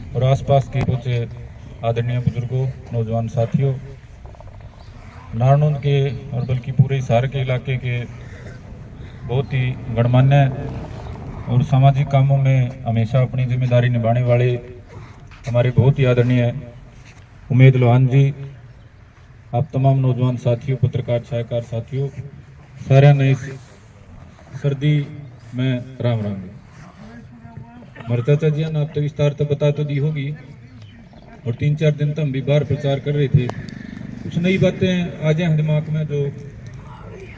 और आसपास के पहुंचे आदरणीय बुजुर्गों, नौजवान साथियों, नारनौंद के और बल्कि पूरे हिसार के इलाके के बहुत ही गणमान्य और सामाजिक कामों में हमेशा अपनी जिम्मेदारी निभाने वाले हमारे बहुत ही आदरणीय उमेद लोहान जी, आप तमाम नौजवान साथियों, पत्रकार छायाकार साथियों, सारे ने इस सर्दी में राम राम जी। हमारे चाचा जी ने आप तो विस्तार तो बता तो दी होगी, और 3-4 दिन तो हम भी बाहर प्रचार कर रहे थे। कुछ नई बातें आ जाए दिमाग में जो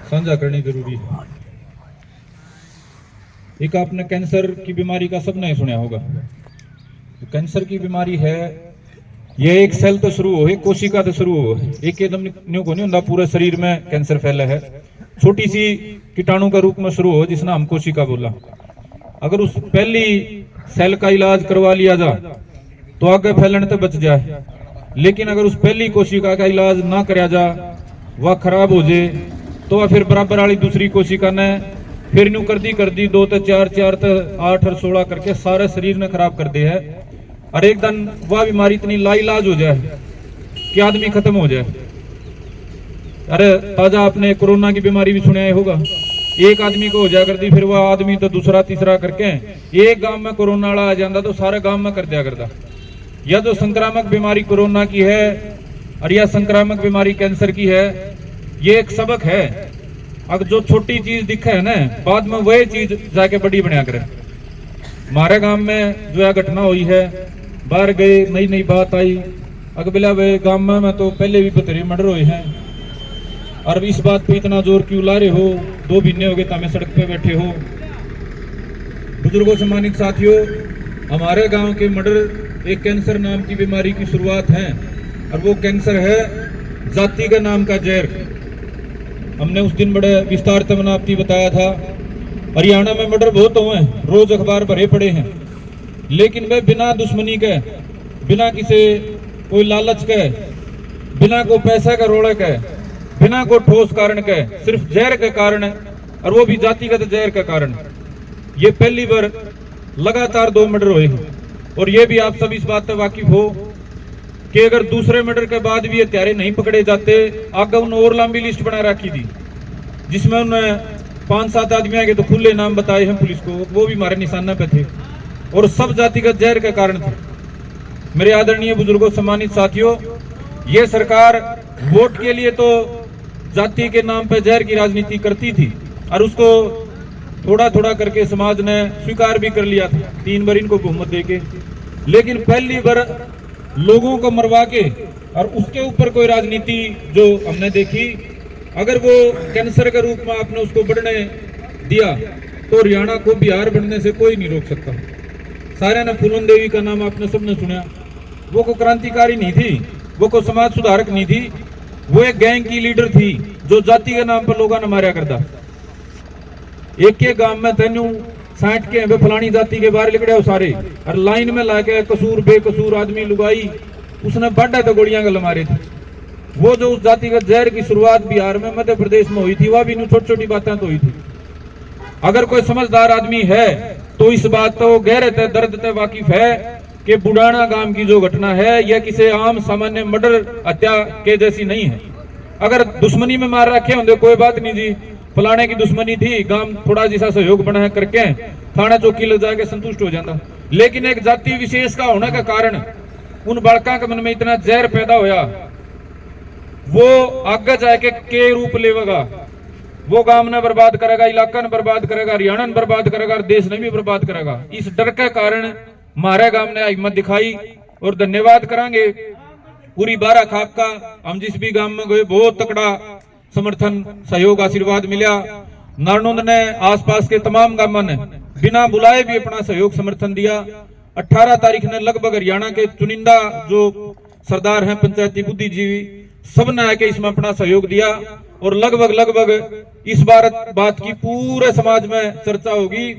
साझा करनी जरूरी है। एक आपने कैंसर की बीमारी का सबने सुना होगा। तो कैंसर की बीमारी है, ये एक सेल तो शुरू हो, एक कोशिका तो शुरू हो, एक एकदम न्यू को नहीं होता, पूरे शरीर में कैंसर फैला है। छोटी सी कीटाणु का रूप में शुरू हो, जिसने हम कोशिका बोला। अगर उस पहली सेल का इलाज करवा लिया जा तो आगे फैलने तो बच जाए, लेकिन अगर उस पहली कोशिका का इलाज ना कराया जा, वह खराब हो जाए, तो वह फिर बराबर वाली दूसरी कोशिका ने फिर न्यू कर दी 2 तो 4 तो 8 और 16 करके सारे शरीर ने खराब कर दे है। और एक दिन वह बीमारी इतनी लाइलाज हो जाए कि आदमी खत्म हो जाए। अरे ताजा आपने कोरोना की बीमारी भी सुना होगा। एक आदमी को हो जाया करती, फिर वह आदमी तो दूसरा तीसरा करके एक गांव में कोरोना वाला आ जाता तो सारे गांव में कर दिया करता। यह जो संक्रामक बीमारी कोरोना की है और यह संक्रामक बीमारी कैंसर की है, ये एक सबक है। अगर जो छोटी चीज दिखे है ना, बाद में वही चीज जाके बड़ी बना करे। हमारे गांव में जो यह घटना हुई है, बाहर गए नई बात आई, अगबिला वे गांव में तो पहले भी बतेरे मर्डर हुए हैं, और इस बात पे इतना जोर क्यों ला रहे हो? 2 महीने हो गए तो हमें सड़क पे बैठे हो। बुजुर्गों, सम्मानित साथियों, हमारे गांव के मर्डर एक कैंसर नाम की बीमारी की शुरुआत है, और वो कैंसर है जाति के नाम का जहर। हमने उस दिन बड़े विस्तार से मैंने आपको बताया था। हरियाणा में मर्डर बहुत हुए हैं, रोज अखबार भरे पड़े हैं, लेकिन वे बिना दुश्मनी के, बिना किसी कोई लालच के, बिना कोई पैसे का रोड़े के, बिना कोई ठोस कारण के, सिर्फ जहर के कारण, और वो भी जातिगत जहर के कारण, ये पहली बार लगातार 2 मर्डर हुए हैं। और ये भी आप सब इस बात से वाकिफ हो कि अगर दूसरे मर्डर के बाद भी हत्यारे नहीं पकड़े जाते, आगे उन्होंने और लंबी लिस्ट बना रखी थी, जिसमें उन्होंने 5-7 आदमियों के तो खुले नाम बताए हैं पुलिस को, वो भी हमारे निशाना पे थे, और सब जातिगत जहर के कारण थे। मेरे आदरणीय बुजुर्गों, सम्मानित साथियों, ये सरकार वोट के लिए तो जाति के नाम पे जहर की राजनीति करती थी, और उसको थोड़ा थोड़ा करके समाज ने स्वीकार भी कर लिया था 3 बार इनको बहुमत देके। लेकिन पहली बार लोगों को मरवा के और उसके ऊपर कोई राजनीति जो हमने देखी, अगर वो कैंसर के रूप में आपने उसको बढ़ने दिया तो हरियाणा को बिहार बनने से कोई नहीं रोक सकता। सारे ने फूलन देवी का नाम आपने सबने सुना। वो को क्रांतिकारी नहीं थी, वो को समाज सुधारक नहीं थी, वो एक गैंग की लीडर थी जो जाति के नाम पर लोगों ने मारा करता। एक गांव में तेनू 60 के वे फलानी जाति के बाहर लिखड़े हो सारे, और लाइन में लाके कसूर बेकसूर आदमी लुगाई उसने बाढ़ा तो गोलियां गल मारे थे। वो जो उस जाति का जहर की शुरुआत बिहार में, मध्य प्रदेश में हुई थी, वह भी छोटी छोटी बातें तो हुई थी। अगर कोई समझदार आदमी है तो इस बात तो गहरे दर्द से वाकिफ है कि बुढ़ाना गांव की जो घटना है यह किसी आम सामान्य मर्डर हत्या के जैसी नहीं है। अगर दुश्मनी में मार रखे होंगे कोई बात नहीं जी, फलाने की दुश्मनी थी, गांव थोड़ा जैसा सहयोग बना करके थाना चौकी ले जाके संतुष्ट हो जाता। लेकिन एक जाति विशेष का होने के कारण उन बालका के मन में इतना जहर पैदा होया, वो आगे जाके के रूप लेगा, वो गांव ने बर्बाद करेगा, इलाका ने बर्बाद करेगा, हरियाणा ने बर्बाद करेगा, और देश ने भी बर्बाद करेगा। इस डर के कारण हमारे गांव ने हिम्मत दिखाई, और धन्यवाद करेंगे पूरी 12 खाप का। हम जिस भी गांव में गए बहुत तकड़ा समर्थन सहयोग आशीर्वाद मिला। नारनौंद ने आसपास के तमाम गांवों ने बिना बुलाए भी अपना सहयोग समर्थन दिया। 18 तारीख ने लगभग हरियाणा के चुनिंदा जो सरदार हैं, पंचायती बुद्धिजीवी, सब ने आके इसमें अपना सहयोग दिया, और लगभग इस बात की पूरे समाज में चर्चा होगी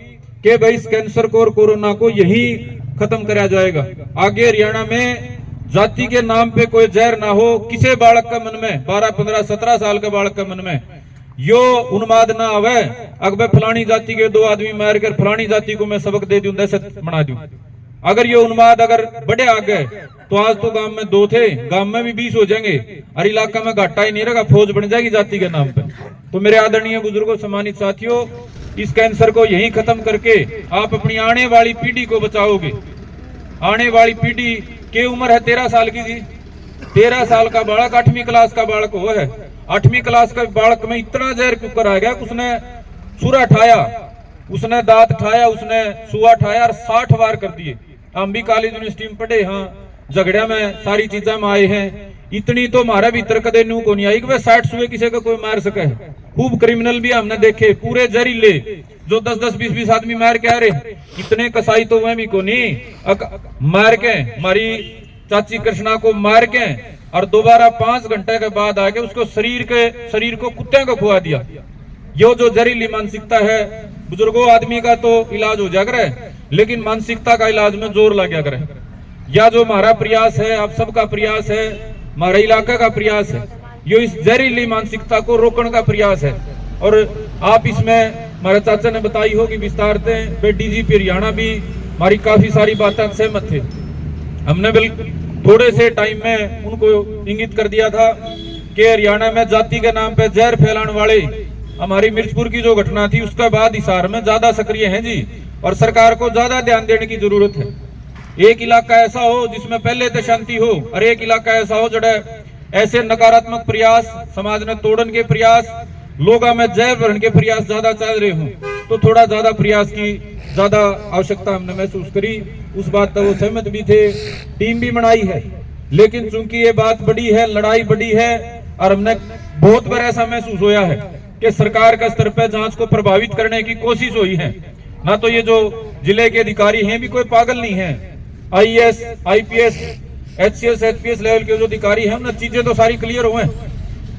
कि भाई इस कैंसर को और कोरोना को यही खत्म कराया जाएगा। आगे हरियाणा में जाति के नाम पे कोई जहर ना हो, किसी बालक का मन में, 12, 15, 17 साल के बालक का मन में यो उन्माद ना आवे, अगर फलानी जाति के 2 आदमी मार कर फलानी जाति को मैं सबक दे दूं, दहशत बना दूं। अगर ये उन्माद अगर बढ़े आ गए तो आज तो गांव में 2 थे, गांव में भी 20 हो जाएंगे और इलाका में घाटा ही नहीं रहेगा, फौज बन जाएगी जाति के नाम पे। तो मेरे आदरणीय बुजुर्गों, सम्मानित साथियों, इस कैंसर को यहीं खत्म करके आप अपनी आने वाली पीढ़ी को बचाओगे। आने वाली पीढ़ी की उम्र है 13 साल की जी। 13 साल का बालक 8वीं क्लास का बालक वो है। 8वीं क्लास का बालक में इतना जहर कुकर आ गया कि उसने सुरा ठाया, उसने दांत ठाया, उसने सुआ ठाया और 60 वार कर दिए। हम भी कॉलेज यूनिवर्सिटी में पढ़े, हाँ झगड़िया में सारी चीजा में आए हैं। इतनी तो हमारे भीतर कदे न्यू को नहीं आई कि वह 60 सुए किसी को कोई मार सके। खूब क्रिमिनल भी हमने देखे, पूरे जहरीले जो 10-10, 20-20 आदमी मार के आ रहे। इतने कसाई तो वह भी को नहीं मार के, हमारी चाची कृष्णा को मार के और दोबारा 5 घंटे के बाद आके उसको शरीर को कुत्ते को खुआ दिया। यो जो जहरीली मानसिकता है बुजुर्गों, आदमी का तो इलाज हो जाकर है, लेकिन मानसिकता का इलाज में जोर लग गया करे। या जो हमारा प्रयास है, आप सबका प्रयास है, हमारे इलाका का प्रयास है, यो इस जहरीली मानसिकता को रोकने का प्रयास है। और आप इसमें हमारे चाचा ने बताई होगी विस्तार से, डीजीपी हरियाणा भी हमारी काफी सारी बातें सहमत थे। हमने बिल्कुल थोड़े से टाइम में उनको इंगित कर दिया था कि हरियाणा में जाति के नाम पे जहर फैलाने वाले, हमारी मिर्चपुर की जो घटना थी उसके बाद हिसार में ज्यादा सक्रिय हैं जी, और सरकार को ज्यादा ध्यान देने की जरूरत है। एक इलाका ऐसा हो जिसमें पहले तो शांति हो, और एक इलाका ऐसा हो जड़े ऐसे नकारात्मक प्रयास, समाज ने तोड़न के प्रयास, लोगों में जय भरण के प्रयास ज्यादा चल रहे हों। तो थोड़ा ज्यादा प्रयास की ज्यादा आवश्यकता हमने महसूस करी। उस बात पर वो सहमत भी थे, टीम भी बनाई है। लेकिन चूंकि ये बात बड़ी है, लड़ाई बड़ी है, और हमने बहुत बार ऐसा महसूस होया है कि सरकार का स्तर पर जांच को प्रभावित करने की कोशिश हुई है। ना तो ये जो जिले के अधिकारी हैं भी कोई पागल नहीं है, IAS, IPS, HCS, HPS level के जो अधिकारी हैं उन्हें चीजें तो सारी क्लियर हुए।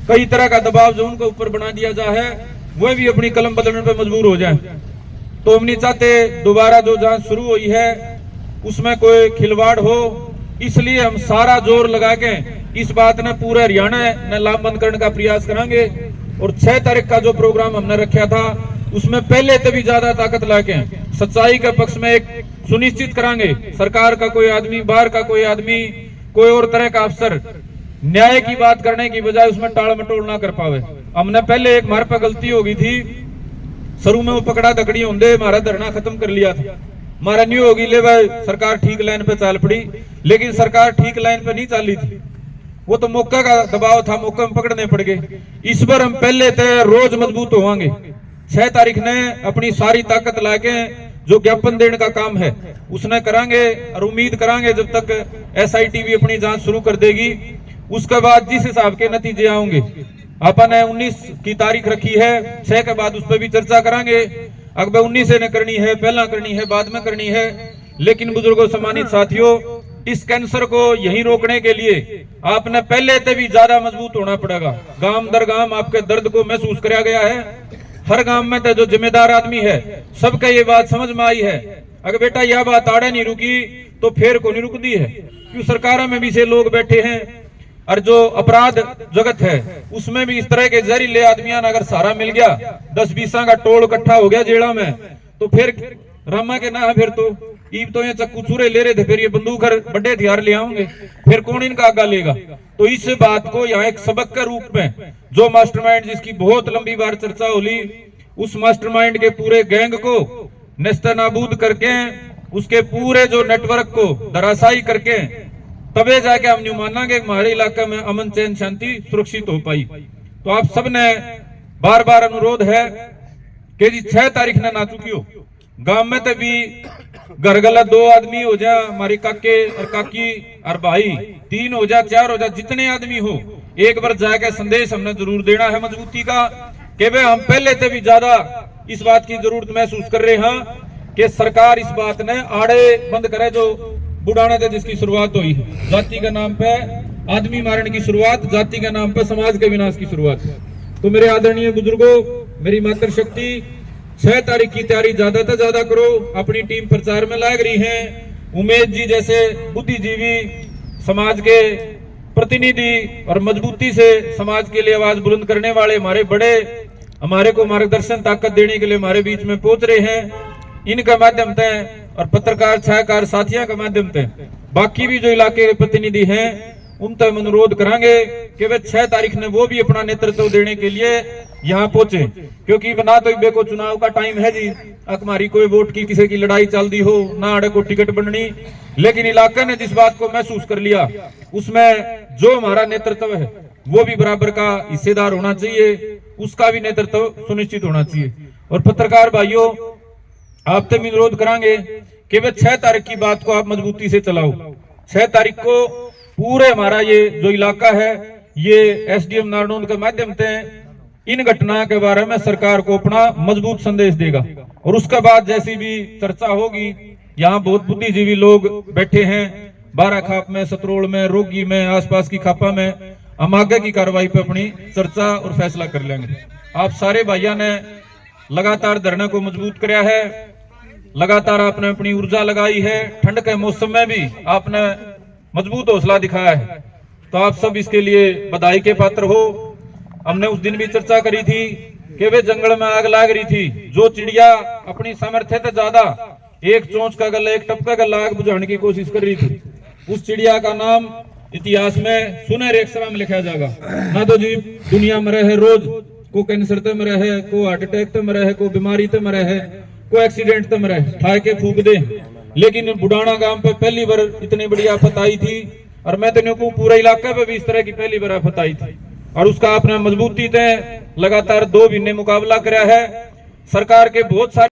कई तरह का दबाव जो उनके ऊपर बना दिया जा है, वह भी अपनी कलम बदलने पर मजबूर हो जाए। तो हम नहीं चाहते दोबारा जो जांच शुरू हुई है उसमें कोई खिलवाड़ हो, इसलिए हम सारा जोर लगा के इस बात ने पूरे हरियाणा ने लामबंद करने का प्रयास करेंगे। और 6 तारीख का जो प्रोग्राम हमने रखा था उसमें पहले से भी ज्यादा ताकत लाके सच्चाई के पक्ष में एक सुनिश्चित करांगे। सरकार का कोई आदमी, बाहर का कोई आदमी, कोई और तरह का अफसर न्याय की बात करने की बजाय उसमें टाल मटोल ना कर पावे। हमने पहले एक हमारे पर गलती हो गई थी, शुरू में वो पकड़ा दकड़ी होंगे हमारा धरना खत्म कर लिया था। हमारा न्यू होगी ले भाई सरकार ठीक लाइन पे चाल पड़ी, लेकिन सरकार ठीक लाइन पे नहीं चाली थी, वो तो मौका का दबाव था, मौके में पकड़ने पड़ गए। इस बार हम पहले तय रोज मजबूत होवांगे। 6 तारीख ने अपनी सारी ताकत लाके जो ज्ञापन देने का काम है उसने करांगे, और उम्मीद करांगे जब तक SIT भी अपनी जांच शुरू कर देगी, उसके बाद जिस हिसाब के नतीजे आएंगे, अपन ने 19 की तारीख रखी है, 6 के बाद उस पर भी चर्चा करांगे। अगर 19 ने करनी है, पहला करनी है, बाद में करनी है, लेकिन बुजुर्गों, सम्मानित साथियों, इस कैंसर को यहीं रोकने के लिए आपने पहले से भी ज्यादा मजबूत होना पड़ेगा। गांव दर गांव आपके दर्द को महसूस कराया गया है। हर गांव में तो जो जिम्मेदार आदमी है सबका ये बात समझ में आई है। अगर बेटा यह बात आड़े नहीं रुकी तो फिर को नहीं रुकती है, क्यों सरकारों में भी से लोग बैठे हैं, और जो अपराध जगत है उसमें भी इस तरह के जहरीले आदमियों ने अगर सहारा मिल गया, 10-20 का टोल इकट्ठा हो गया जेड़ा में, तो फिर रामा के ना, फिर तो ईब तो ये चक्कू चूरे ले रहे थे, फिर ये बंदूक बड़े हथियार ले आएंगे, फिर कौन इनका आगा लेगा। तो इस बात को यहाँ एक सबक के रूप में जो मास्टरमाइंड जिसकी बहुत लंबी बार चर्चा होली, उस मास्टरमाइंड के पूरे गैंग को नेस्तनाबूद करके उसके पूरे जो नेटवर्क को धराशायी करके तबे जाके हम न्यू मानांगे हमारे इलाके में अमन चैन शांति सुरक्षित हो पाई। तो आप सबने बार बार अनुरोध है कि जी 6 तारीख ने ना चुकी हो, गांव में तो भी घर गलत 2 आदमी हो जा, हमारे काके और काकी और भाई 3 हो जा, 4 हो जा, जितने आदमी हो, एक बार जाके संदेश हमने जरूर देना है मजबूती का कि भाई हम पहले से भी ज्यादा इस बात की जरूरत महसूस कर रहे हैं कि सरकार इस बात ने आड़े बंद करे जो बुढ़ाने से जिसकी शुरुआत हुई है। जाति के नाम पे आदमी मारने की शुरुआत, जाति के नाम पे समाज के विनाश की शुरुआत। तो मेरे आदरणीय बुजुर्गों, मेरी मातृशक्ति 6 तारीख की तैयारी ज्यादा से ज्यादा करो। अपनी टीम प्रचार में लग रही है। उमेश जी जैसे बुद्धिजीवी, समाज के प्रतिनिधि और मजबूती से समाज के लिए आवाज बुलंद करने वाले हमारे बड़े हमारे को मार्गदर्शन ताकत देने के लिए हमारे बीच में पहुंच रहे हैं। इनके माध्यम से और पत्रकार छायाकार साथियों के माध्यम से बाकी भी जो इलाके के प्रतिनिधि हैं उन तक अनुरोध करेंगे कि वे 6 तारीख ने वो भी अपना नेतृत्व देने के लिए यहाँ पहुंचे, क्योंकि ना तो बेको चुनाव का टाइम है जी, हमारी कोई वोट की किसी की लड़ाई चल दी हो, ना अड़े को टिकट बननी, लेकिन इलाके ने जिस बात को महसूस कर लिया उसमें जो हमारा नेतृत्व है वो भी बराबर का हिस्सेदार होना चाहिए, उसका भी नेतृत्व सुनिश्चित होना चाहिए। और पत्रकार भाइयों, आपसे भी अनुरोध करेंगे कि वे 6 तारीख की बात को आप मजबूती से चलाओ। 6 तारीख को पूरे हमारा ये जो इलाका है ये एसडीएम नारनौंद के माध्यम से इन घटनाओं के बारे में सरकार को अपना मजबूत संदेश देगा। और उसके बाद जैसी भी चर्चा होगी, यहाँ बहुत बुद्धिजीवी लोग बैठे हैं, बाराखाप में, सतरोल में, रोगी में, आसपास की खापा में, हम आगे की कार्रवाई पे अपनी चर्चा और फैसला कर लेंगे। आप सारे भाइयों ने लगातार धरने को मजबूत कराया है, लगातार आपने अपनी ऊर्जा लगाई है, ठंड के मौसम में भी आपने मजबूत हौसला दिखाया है, तो आप सब इसके लिए बधाई के पात्र हो। हमने उस दिन भी चर्चा करी थी कि वे जंगल में आग लाग रही थी, जो चिड़िया अपनी सामर्थ्य से ज्यादा एक चोंच का गला, एक टपका गला आग बुझाने की कोशिश कर रही थी, उस चिड़िया का नाम इतिहास में सुनहरे अक्षरों में लिखा जाएगा। ना तो जी दुनिया में रहे रोज को कैंसर ते मरे है, को हार्ट अटैक ते मरे है, को बीमारी ते मरे है, को एक्सीडेंट ते मरे, ठाए के फूक दे, लेकिन बुढ़ाना गांव पे पहली बार इतनी बड़ी आफत आई थी। और मैं तो कहूं पूरे इलाके पे भी इस तरह की पहली बार आफत आई थी, और उसका आपने मजबूती से लगातार 2 महीने मुकाबला कराया है। सरकार के बहुत सारे